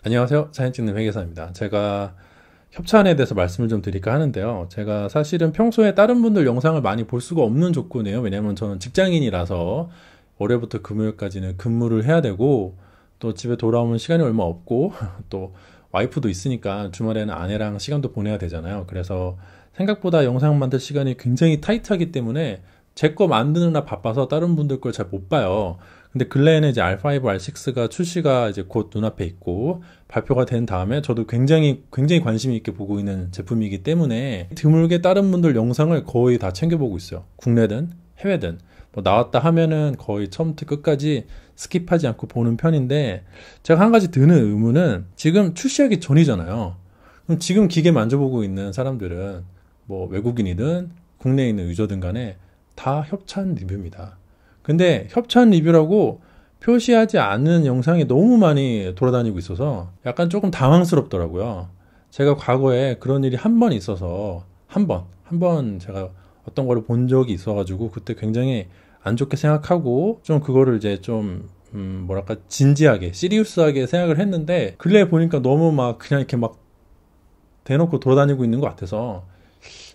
안녕하세요. 사진 찍는 회계사입니다. 제가 협찬에 대해서 말씀을 좀 드릴까 하는데요. 제가 사실은 평소에 다른 분들 영상을 많이 볼 수가 없는 조건이에요. 왜냐면 저는 직장인이라서 월요일부터 금요일까지는 근무를 해야 되고 또 집에 돌아오면 시간이 얼마 없고 또 와이프도 있으니까 주말에는 아내랑 시간도 보내야 되잖아요. 그래서 생각보다 영상 만들 시간이 굉장히 타이트하기 때문에 제 거 만드느라 바빠서 다른 분들 걸 잘 못 봐요. 근데 근래에는 이제 R5, R6가 출시가 이제 곧 눈앞에 있고 발표가 된 다음에 저도 굉장히 관심 있게 보고 있는 제품이기 때문에 드물게 다른 분들 영상을 거의 다 챙겨보고 있어요. 국내든 해외든 뭐 나왔다 하면은 거의 처음부터 끝까지 스킵하지 않고 보는 편인데, 제가 한 가지 드는 의문은 지금 출시하기 전이잖아요. 그럼 지금 기계 만져보고 있는 사람들은 뭐 외국인이든 국내에 있는 유저든 간에 다 협찬 리뷰입니다. 근데 협찬 리뷰라고 표시하지 않는 영상이 너무 많이 돌아다니고 있어서 약간 조금 당황스럽더라고요. 제가 과거에 그런 일이 한 번 있어서 한 번 제가 어떤 거를 본 적이 있어가지고 그때 굉장히 안 좋게 생각하고 좀 그거를 이제 좀 뭐랄까 진지하게 시리우스하게 생각을 했는데, 근래에 보니까 너무 막 그냥 이렇게 막 대놓고 돌아다니고 있는 것 같아서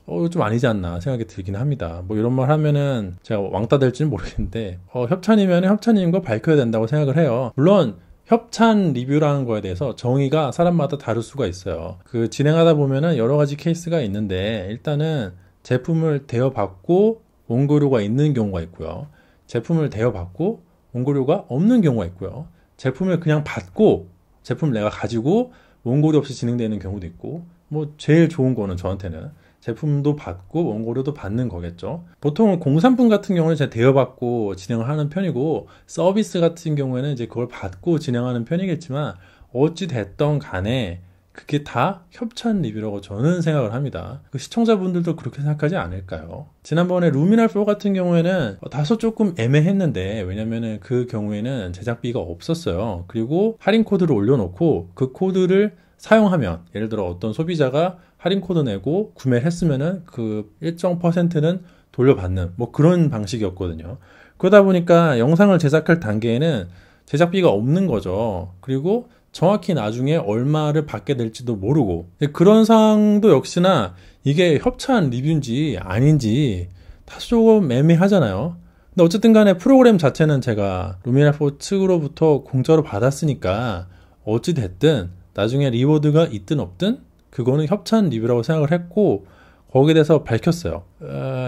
이거 좀 아니지 않나 생각이 들긴 합니다. 뭐 이런 말 하면은 제가 왕따 될지는 모르겠는데, 협찬이면 협찬인 거 밝혀야 된다고 생각을 해요. 물론 협찬 리뷰라는 거에 대해서 정의가 사람마다 다를 수가 있어요. 그 진행하다 보면은 여러 가지 케이스가 있는데, 일단은 제품을 대여받고 원고료가 있는 경우가 있고요. 제품을 대여받고 원고료가 없는 경우가 있고요. 제품을 그냥 받고 제품을 내가 가지고 원고료 없이 진행되는 경우도 있고, 뭐 제일 좋은 거는 저한테는 제품도 받고 원고료도 받는 거겠죠. 보통은 공산품 같은 경우는 제가 대여받고 진행을 하는 편이고, 서비스 같은 경우에는 이제 그걸 받고 진행하는 편이겠지만, 어찌 됐던 간에 그게 다 협찬 리뷰라고 저는 생각을 합니다. 그 시청자분들도 그렇게 생각하지 않을까요? 지난번에 루미날4 같은 경우에는 다소 조금 애매했는데, 왜냐면은 그 경우에는 제작비가 없었어요. 그리고 할인 코드를 올려놓고 그 코드를 사용하면, 예를 들어 어떤 소비자가 할인 코드 내고 구매를 했으면은 그 일정 퍼센트는 돌려받는 뭐 그런 방식이었거든요. 그러다 보니까 영상을 제작할 단계에는 제작비가 없는 거죠. 그리고 정확히 나중에 얼마를 받게 될지도 모르고, 그런 상황도 역시나 이게 협찬 리뷰인지 아닌지 다소 조금 애매하잖아요. 근데 어쨌든 간에 프로그램 자체는 제가 루미날4 측으로부터 공짜로 받았으니까 어찌 됐든 나중에 리워드가 있든 없든 그거는 협찬 리뷰라고 생각을 했고, 거기에 대해서 밝혔어요.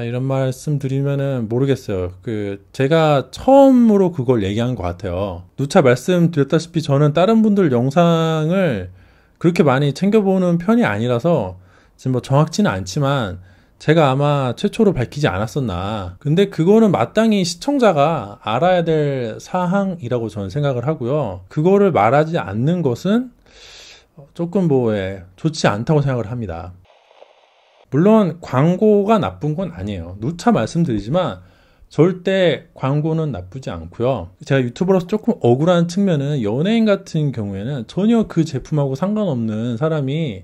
이런 말씀 드리면은 모르겠어요. 제가 처음으로 그걸 얘기한 것 같아요. 누차 말씀드렸다시피 저는 다른 분들 영상을 그렇게 많이 챙겨보는 편이 아니라서 지금 뭐 정확치는 않지만 제가 아마 최초로 밝히지 않았었나. 근데 그거는 마땅히 시청자가 알아야 될 사항이라고 저는 생각을 하고요. 그거를 말하지 않는 것은 조금 좋지 않다고 생각을 합니다. 물론 광고가 나쁜 건 아니에요. 누차 말씀드리지만 절대 광고는 나쁘지 않고요. 제가 유튜버로서 조금 억울한 측면은, 연예인 같은 경우에는 전혀 그 제품하고 상관없는 사람이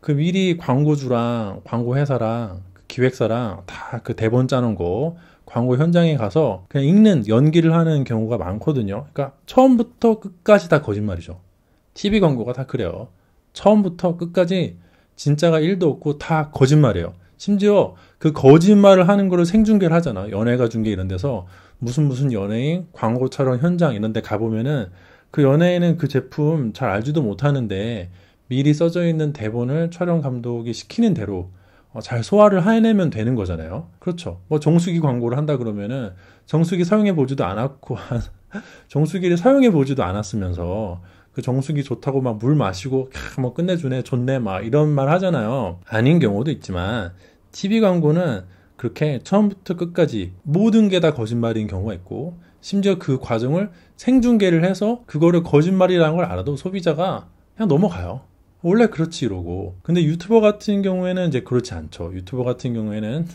그 미리 광고주랑 광고회사랑 기획사랑 다 그 대본 짜는 거 광고 현장에 가서 그냥 읽는 연기를 하는 경우가 많거든요. 그러니까 처음부터 끝까지 다 거짓말이죠. TV 광고가 다 그래요. 처음부터 끝까지 진짜가 1도 없고 다 거짓말이에요. 심지어 그 거짓말을 하는 거를 생중계를 하잖아. 연예가 중계 이런 데서 무슨 연예인 광고 촬영 현장 이런 데 가보면은 그 연예인은 그 제품 잘 알지도 못하는데 미리 써져 있는 대본을 촬영 감독이 시키는 대로 잘 소화를 해내면 되는 거잖아요. 그렇죠. 뭐 정수기 광고를 한다 그러면은 정수기 사용해 보지도 않았고 정수기를 사용해 보지도 않았으면서 그 정수기 좋다고 막 물 마시고 뭐 끝내주네 좋네 막 이런 말 하잖아요. 아닌 경우도 있지만 TV 광고는 그렇게 처음부터 끝까지 모든 게 다 거짓말인 경우가 있고, 심지어 그 과정을 생중계를 해서 그거를 거짓말이라는 걸 알아도 소비자가 그냥 넘어가요. 원래 그렇지 이러고. 근데 유튜버 같은 경우에는 이제 그렇지 않죠. 유튜버 같은 경우에는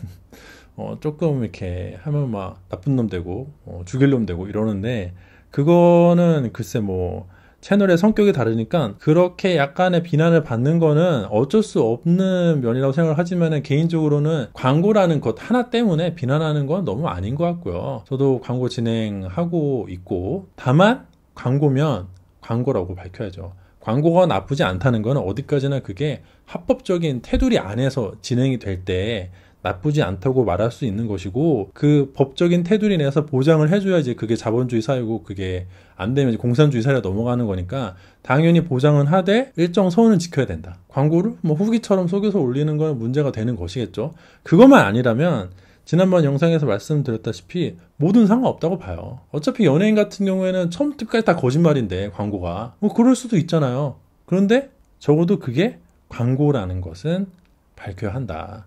조금 이렇게 하면 막 나쁜 놈 되고 죽일 놈 되고 이러는데, 그거는 글쎄 뭐 채널의 성격이 다르니까 그렇게 약간의 비난을 받는 거는 어쩔 수 없는 면이라고 생각을 하지만, 개인적으로는 광고라는 것 하나 때문에 비난하는 건 너무 아닌 것 같고요. 저도 광고 진행하고 있고, 다만 광고면 광고라고 밝혀야죠. 광고가 나쁘지 않다는 건 어디까지나 그게 합법적인 테두리 안에서 진행이 될 때 나쁘지 않다고 말할 수 있는 것이고, 그 법적인 테두리 내에서 보장을 해줘야지 그게 자본주의 사회고, 그게 안 되면 이제 공산주의 사회로 넘어가는 거니까 당연히 보장은 하되 일정 선은 지켜야 된다. 광고를 뭐 후기처럼 속여서 올리는 건 문제가 되는 것이겠죠. 그것만 아니라면 지난번 영상에서 말씀드렸다시피 뭐든 상관없다고 봐요. 어차피 연예인 같은 경우에는 처음부터 끝까지 다 거짓말인데, 광고가 뭐 그럴 수도 있잖아요. 그런데 적어도 그게 광고라는 것은 밝혀야 한다.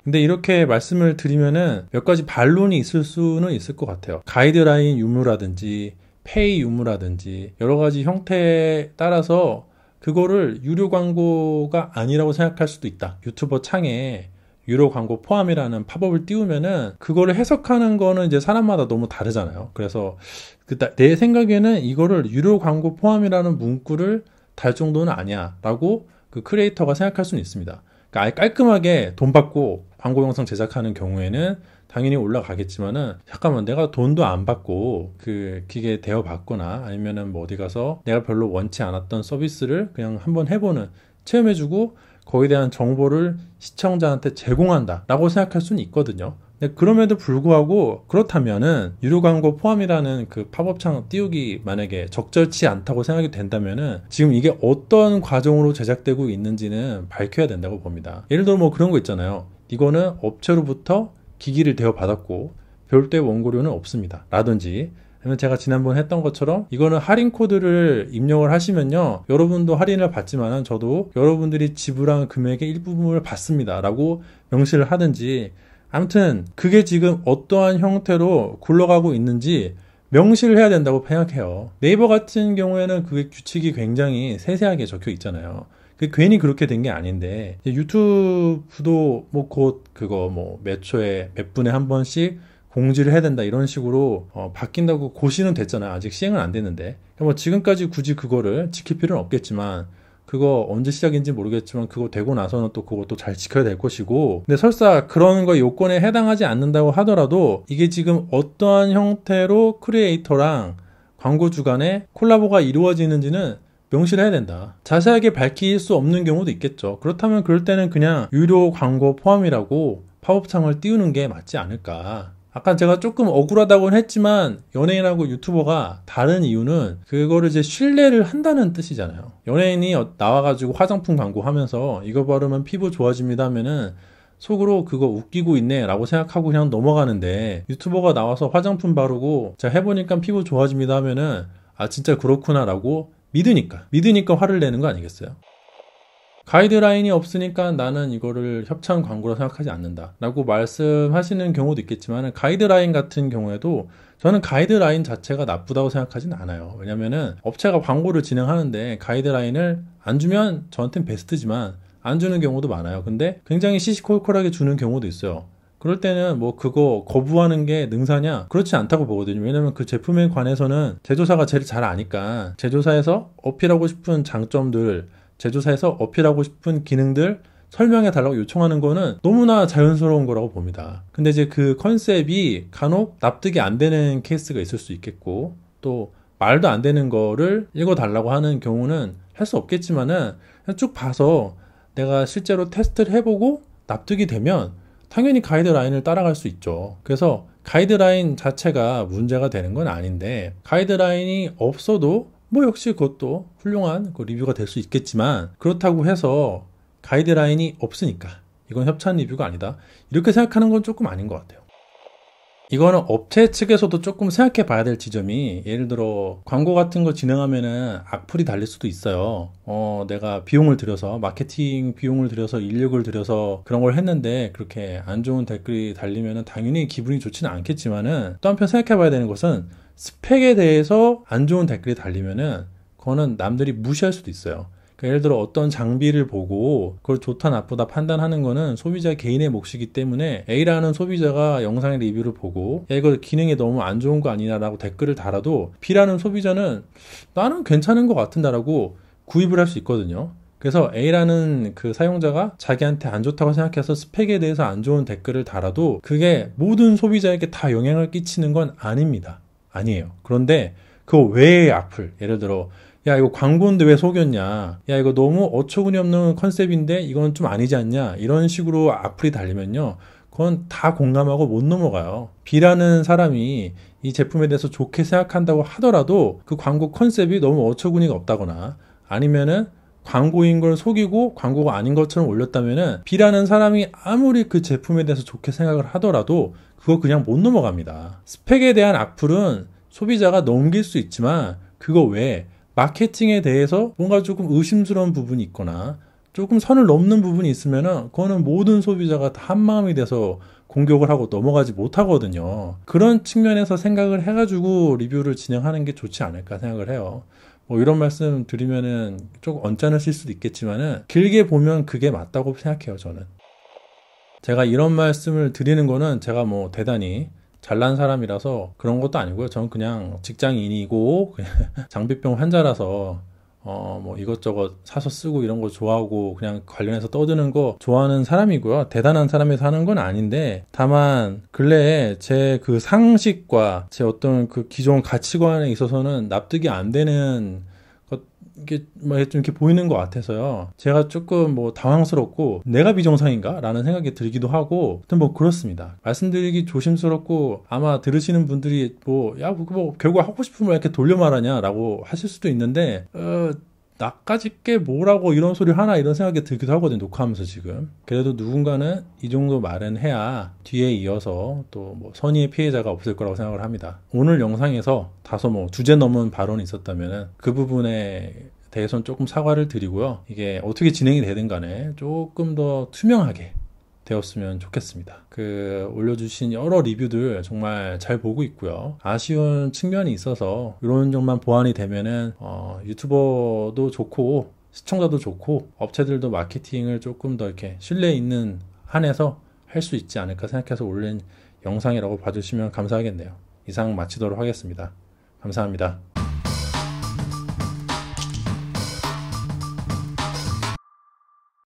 근데 이렇게 말씀을 드리면은 몇 가지 반론이 있을 수는 있을 것 같아요. 가이드라인 유무라든지 페이 유무라든지 여러 가지 형태에 따라서 그거를 유료 광고가 아니라고 생각할 수도 있다. 유튜버 창에 유료 광고 포함이라는 팝업을 띄우면은 그거를 해석하는 거는 이제 사람마다 너무 다르잖아요. 그래서 내 생각에는 이거를 유료 광고 포함이라는 문구를 달 정도는 아니야 라고 그 크리에이터가 생각할 수는 있습니다. 그러니까 아예 깔끔하게 돈 받고 광고 영상 제작하는 경우에는 당연히 올라가겠지만은, 잠깐만, 내가 돈도 안 받고 그 기계 대여 받거나 아니면은 뭐 어디 가서 내가 별로 원치 않았던 서비스를 그냥 한번 해보는, 체험해주고 거기에 대한 정보를 시청자한테 제공한다 라고 생각할 수는 있거든요. 근데 그럼에도 불구하고 그렇다면은 유료 광고 포함이라는 그 팝업창 띄우기 만약에 적절치 않다고 생각이 된다면은 지금 이게 어떤 과정으로 제작되고 있는지는 밝혀야 된다고 봅니다. 예를 들어 뭐 그런 거 있잖아요. 이거는 업체로부터 기기를 대여받았고 별도의 원고료는 없습니다 라든지, 아니면 제가 지난번 했던 것처럼 이거는 할인 코드를 입력을 하시면요 여러분도 할인을 받지만 저도 여러분들이 지불한 금액의 일부분을 받습니다 라고 명시를 하든지, 아무튼 그게 지금 어떠한 형태로 굴러가고 있는지 명시를 해야 된다고 생각해요. 네이버 같은 경우에는 그게 규칙이 굉장히 세세하게 적혀 있잖아요. 괜히 그렇게 된 게 아닌데, 유튜브도 뭐 곧 그거 뭐 몇 초에 몇 분에 한 번씩 공지를 해야 된다 이런 식으로 바뀐다고 고시는 됐잖아요. 아직 시행은 안 됐는데. 뭐 지금까지 굳이 그거를 지킬 필요는 없겠지만, 그거 언제 시작인지 모르겠지만 그거 되고 나서는 또 그것도 잘 지켜야 될 것이고, 근데 설사 그런 거 요건에 해당하지 않는다고 하더라도 이게 지금 어떠한 형태로 크리에이터랑 광고주 간에 콜라보가 이루어지는지는 명시를 해야 된다. 자세하게 밝힐 수 없는 경우도 있겠죠. 그렇다면 그럴 때는 그냥 유료 광고 포함이라고 팝업창을 띄우는 게 맞지 않을까. 아까 제가 조금 억울하다고는 했지만 연예인하고 유튜버가 다른 이유는 그거를 이제 신뢰를 한다는 뜻이잖아요. 연예인이 나와가지고 화장품 광고 하면서 이거 바르면 피부 좋아집니다 하면은 속으로 그거 웃기고 있네 라고 생각하고 그냥 넘어가는데, 유튜버가 나와서 화장품 바르고 제가 해보니까 피부 좋아집니다 하면은 아 진짜 그렇구나 라고 믿으니까 화를 내는 거 아니겠어요? 가이드라인이 없으니까 나는 이거를 협찬 광고라 생각하지 않는다 라고 말씀하시는 경우도 있겠지만, 가이드라인 같은 경우에도 저는 가이드라인 자체가 나쁘다고 생각하진 않아요. 왜냐면은 업체가 광고를 진행하는데 가이드라인을 안 주면 저한테는 베스트지만 안 주는 경우도 많아요. 근데 굉장히 시시콜콜하게 주는 경우도 있어요. 그럴 때는 뭐 그거 거부하는 게 능사냐? 그렇지 않다고 보거든요. 왜냐면 그 제품에 관해서는 제조사가 제일 잘 아니까 제조사에서 어필하고 싶은 장점들, 제조사에서 어필하고 싶은 기능들 설명해 달라고 요청하는 거는 너무나 자연스러운 거라고 봅니다. 근데 이제 그 컨셉이 간혹 납득이 안 되는 케이스가 있을 수 있겠고, 또 말도 안 되는 거를 읽어 달라고 하는 경우는 할 수 없겠지만은 그냥 쭉 봐서 내가 실제로 테스트를 해보고 납득이 되면 당연히 가이드라인을 따라갈 수 있죠. 그래서 가이드라인 자체가 문제가 되는 건 아닌데, 가이드라인이 없어도 뭐 역시 그것도 훌륭한 리뷰가 될 수 있겠지만, 그렇다고 해서 가이드라인이 없으니까 이건 협찬 리뷰가 아니다 이렇게 생각하는 건 조금 아닌 것 같아요. 이거는 업체 측에서도 조금 생각해 봐야 될 지점이, 예를 들어 광고 같은 거 진행하면은 악플이 달릴 수도 있어요. 내가 비용을 들여서, 마케팅 비용을 들여서, 인력을 들여서 그런 걸 했는데 그렇게 안 좋은 댓글이 달리면은 당연히 기분이 좋지는 않겠지만은, 또 한편 생각해 봐야 되는 것은 스펙에 대해서 안 좋은 댓글이 달리면은 그거는 남들이 무시할 수도 있어요. 그러니까 예를 들어 어떤 장비를 보고 그걸 좋다 나쁘다 판단하는 거는 소비자 개인의 몫이기 때문에, A라는 소비자가 영상의 리뷰를 보고 야 이거 기능이 너무 안 좋은 거 아니냐 라고 댓글을 달아도 B라는 소비자는 나는 괜찮은 것 같은다 라고 구입을 할 수 있거든요. 그래서 A라는 그 사용자가 자기한테 안 좋다고 생각해서 스펙에 대해서 안 좋은 댓글을 달아도 그게 모든 소비자에게 다 영향을 끼치는 건 아닙니다. 아니에요. 그런데 그 외의 악플, 예를 들어 야, 이거 광고인데 왜 속였냐? 야, 이거 너무 어처구니 없는 컨셉인데 이건 좀 아니지 않냐? 이런 식으로 악플이 달리면요. 그건 다 공감하고 못 넘어가요. B라는 사람이 이 제품에 대해서 좋게 생각한다고 하더라도 그 광고 컨셉이 너무 어처구니가 없다거나 아니면은 광고인 걸 속이고 광고가 아닌 것처럼 올렸다면은 B라는 사람이 아무리 그 제품에 대해서 좋게 생각을 하더라도 그거 그냥 못 넘어갑니다. 스펙에 대한 악플은 소비자가 넘길 수 있지만 그거 외에 마케팅에 대해서 뭔가 조금 의심스러운 부분이 있거나 조금 선을 넘는 부분이 있으면은 그거는 모든 소비자가 다 한마음이 돼서 공격을 하고 넘어가지 못하거든요. 그런 측면에서 생각을 해가지고 리뷰를 진행하는 게 좋지 않을까 생각을 해요. 뭐 이런 말씀 드리면은 조금 언짢으실 수도 있겠지만은 길게 보면 그게 맞다고 생각해요, 저는. 제가 이런 말씀을 드리는 거는 제가 뭐 대단히 잘난 사람이라서 그런 것도 아니고요. 저는 그냥 직장인이고 그냥 장비병 환자라서 뭐 이것저것 사서 쓰고 이런 거 좋아하고 그냥 관련해서 떠드는 거 좋아하는 사람이고요. 대단한 사람에서 하는 건 아닌데 다만 근래에 제 그 상식과 제 어떤 그 기존 가치관에 있어서는 납득이 안 되는 이게 뭐 좀 이렇게 보이는 것 같아서요. 제가 조금 뭐 당황스럽고 내가 비정상인가? 라는 생각이 들기도 하고 하여튼 뭐 그렇습니다. 말씀드리기 조심스럽고 아마 들으시는 분들이 뭐 야 뭐 결국 하고 싶은 말 이렇게 돌려 말하냐 라고 하실 수도 있는데 나까지 게 뭐라고 이런 소리 하나 이런 생각이 들기도 하거든요. 녹화하면서 지금. 그래도 누군가는 이 정도 말은 해야 뒤에 이어서 또 뭐 선의의 피해자가 없을 거라고 생각을 합니다. 오늘 영상에서 다소 뭐 주제 넘은 발언이 있었다면 그 부분에 대해서는 조금 사과를 드리고요. 이게 어떻게 진행이 되든 간에 조금 더 투명하게 되었으면 좋겠습니다. 올려주신 여러 리뷰들 정말 잘 보고 있고요. 아쉬운 측면이 있어서 이런 점만 보완이 되면은 유튜버도 좋고 시청자도 좋고 업체들도 마케팅을 조금 더 이렇게 신뢰 있는 한에서 할 수 있지 않을까 생각해서 올린 영상이라고 봐주시면 감사하겠네요. 이상 마치도록 하겠습니다. 감사합니다.